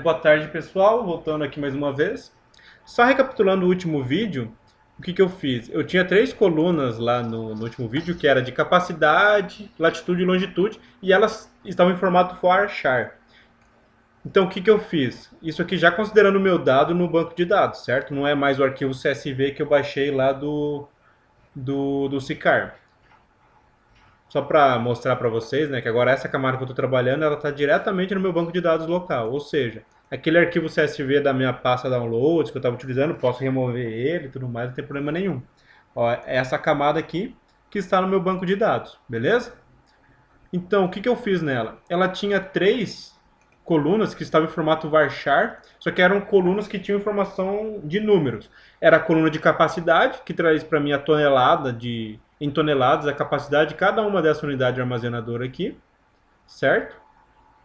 Boa tarde, pessoal. Voltando aqui mais uma vez. Só recapitulando o último vídeo, o que eu fiz? Eu tinha três colunas lá no último vídeo, que era de capacidade, latitude e longitude, e elas estavam em formato varchar. Então, o que eu fiz? Isso aqui já considerando o meu dado no banco de dados, certo? Não é mais o arquivo CSV que eu baixei lá do Sicar. Só para mostrar para vocês, né, que agora essa camada que eu estou trabalhando, ela está diretamente no meu banco de dados local. Ou seja, aquele arquivo CSV da minha pasta downloads que eu estava utilizando, posso remover ele e tudo mais, não tem problema nenhum. Ó, é essa camada aqui que está no meu banco de dados, beleza? Então, o que eu fiz nela? Ela tinha três colunas que estavam em formato varchar, só que eram colunas que tinham informação de números. Era a coluna de capacidade, que traz para mim a tonelada em toneladas, a capacidade de cada uma dessa unidade armazenadora aqui, certo?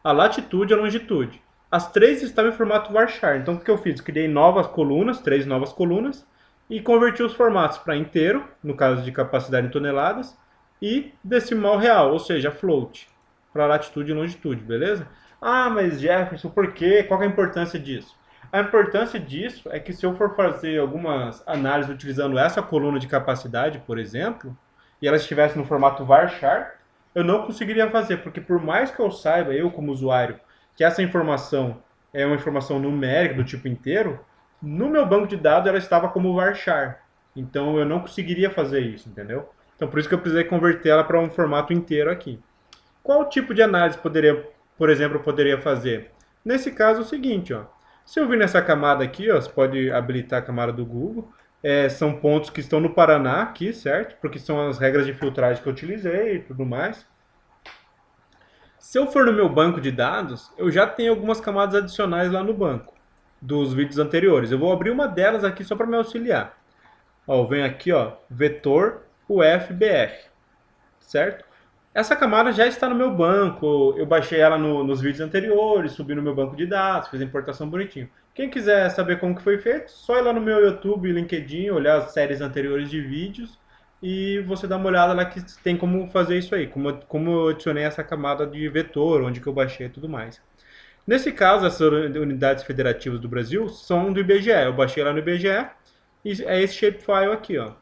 A latitude e a longitude. As três estavam em formato varchar. Então, o que eu fiz? Criei novas colunas, três novas colunas, e converti os formatos para inteiro, no caso de capacidade em toneladas, e decimal real, ou seja, float, para latitude e longitude, beleza? Ah, mas Jefferson, por quê? Qual é a importância disso? A importância disso é que se eu for fazer algumas análises utilizando essa coluna de capacidade, por exemplo, e ela estivesse no formato varchar, eu não conseguiria fazer, porque por mais que eu saiba, eu como usuário, que essa informação é uma informação numérica do tipo inteiro, no meu banco de dados ela estava como varchar. Então eu não conseguiria fazer isso, entendeu? Então por isso que eu precisei converter ela para um formato inteiro aqui. Qual tipo de análise poderia, por exemplo, eu poderia fazer? Nesse caso é o seguinte, ó. Se eu vir nessa camada aqui, ó, você pode habilitar a camada do Google. São pontos que estão no Paraná aqui, certo? Porque são as regras de filtragem que eu utilizei e tudo mais. Se eu for no meu banco de dados, eu já tenho algumas camadas adicionais lá no banco, dos vídeos anteriores. Eu vou abrir uma delas aqui só para me auxiliar. Ó, eu venho aqui, ó, vetor UFBR, certo? Essa camada já está no meu banco, eu baixei ela nos vídeos anteriores, subi no meu banco de dados, fiz a importação bonitinho. Quem quiser saber como que foi feito, só ir lá no meu YouTube e LinkedIn, olhar as séries anteriores de vídeos e você dá uma olhada lá que tem como fazer isso aí, como eu adicionei essa camada de vetor, onde que eu baixei e tudo mais. Nesse caso, essas unidades federativas do Brasil são do IBGE, eu baixei lá no IBGE e é esse shapefile aqui, ó.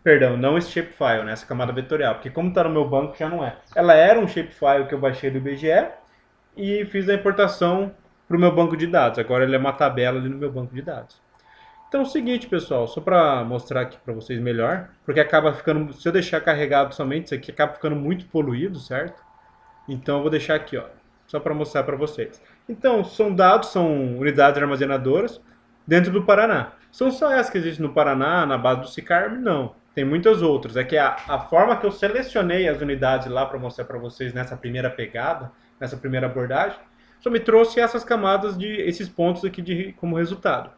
Perdão, não esse shapefile, né? Essa camada vetorial, porque como está no meu banco já não é. Ela era um shapefile que eu baixei do IBGE e fiz a importação para o meu banco de dados. Agora ele é uma tabela ali no meu banco de dados. Então é o seguinte, pessoal, só para mostrar aqui para vocês melhor, porque acaba ficando, se eu deixar carregado somente isso aqui, acaba ficando muito poluído, certo? Então eu vou deixar aqui, ó, só para mostrar para vocês. Então, são dados, são unidades armazenadoras dentro do Paraná. São só essas que existem no Paraná, na base do Sicarm? Não. Tem muitas outras. É que a forma que eu selecionei as unidades lá para mostrar para vocês nessa primeira pegada, nessa primeira abordagem, só me trouxe essas camadas de esses pontos aqui como resultado.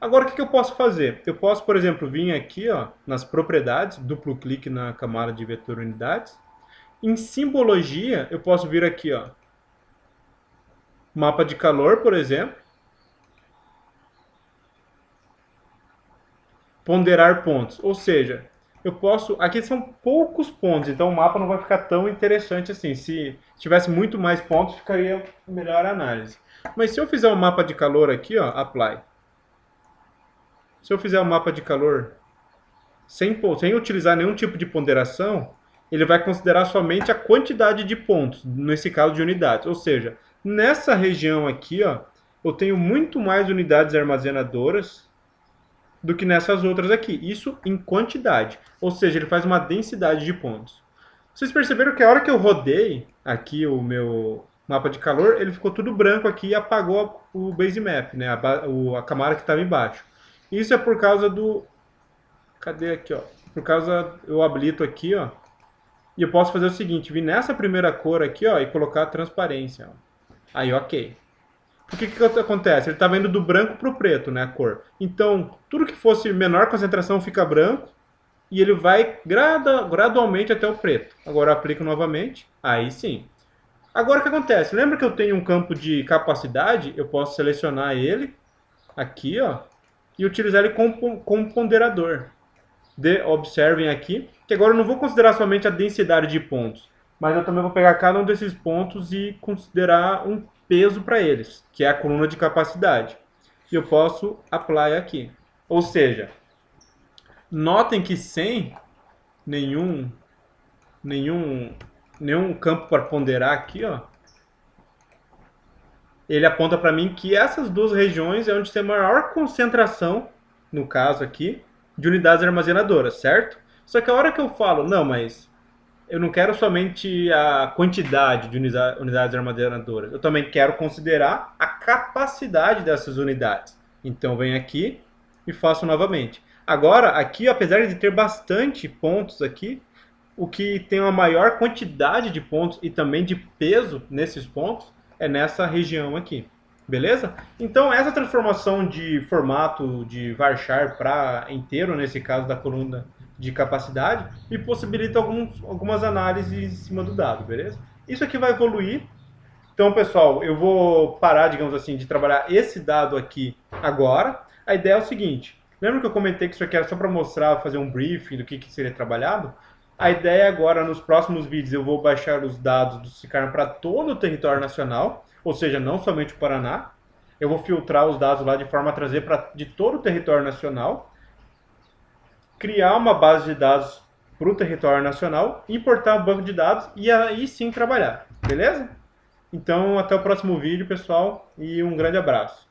Agora, o que eu posso fazer? Eu posso, por exemplo, vir aqui ó, nas propriedades, duplo clique na camada de vetor unidades. Em simbologia, eu posso vir aqui, ó, mapa de calor, por exemplo, ponderar pontos. Ou seja, eu posso. Aqui são poucos pontos, então o mapa não vai ficar tão interessante assim. Se tivesse muito mais pontos, ficaria melhor a análise. Mas se eu fizer um mapa de calor aqui, ó, apply. Se eu fizer um mapa de calor sem utilizar nenhum tipo de ponderação, ele vai considerar somente a quantidade de pontos, nesse caso de unidades. Ou seja, nessa região aqui, ó, eu tenho muito mais unidades armazenadoras do que nessas outras aqui. Isso em quantidade. Ou seja, ele faz uma densidade de pontos. Vocês perceberam que a hora que eu rodei aqui o meu mapa de calor, ele ficou tudo branco aqui e apagou o base map, né? A camada que estava embaixo. Isso é por causa do... Cadê aqui, ó? Por causa... Eu habilito aqui, ó. E eu posso fazer o seguinte, vir nessa primeira cor aqui, ó, e colocar a transparência. Ó. Aí, ok. O que acontece? Ele está indo do branco para o preto, né, a cor. Então, tudo que fosse menor concentração fica branco e ele vai gradualmente até o preto. Agora eu aplico novamente, aí sim. Agora o que acontece? Lembra que eu tenho um campo de capacidade? Eu posso selecionar ele aqui, ó, e utilizar ele como ponderador. Observem aqui, que agora eu não vou considerar somente a densidade de pontos, mas eu também vou pegar cada um desses pontos e considerar peso para eles, que é a coluna de capacidade. E eu posso apply aqui. Ou seja, notem que sem nenhum, nenhum, nenhum campo para ponderar aqui, ó, ele aponta para mim que essas duas regiões é onde tem maior concentração, no caso aqui, de unidades armazenadoras, certo? Só que a hora que eu falo, não, mas eu não quero somente a quantidade de unidades armazenadoras, eu também quero considerar a capacidade dessas unidades. Então venho aqui e faço novamente. Agora, aqui, apesar de ter bastante pontos aqui, o que tem uma maior quantidade de pontos e também de peso nesses pontos é nessa região aqui. Beleza? Então, essa transformação de formato de varchar para inteiro, nesse caso da coluna de capacidade, me possibilita algumas análises em cima do dado, beleza? Isso aqui vai evoluir. Então, pessoal, eu vou parar, digamos assim, de trabalhar esse dado aqui agora. A ideia é o seguinte, lembra que eu comentei que isso aqui era só para mostrar, fazer um briefing do que seria trabalhado? A ideia agora, nos próximos vídeos, eu vou baixar os dados do SICARM para todo o território nacional, ou seja, não somente o Paraná. Eu vou filtrar os dados lá de forma a trazer de todo o território nacional, criar uma base de dados para o território nacional, importar o banco de dados e aí sim trabalhar, beleza? Então, até o próximo vídeo, pessoal, e um grande abraço.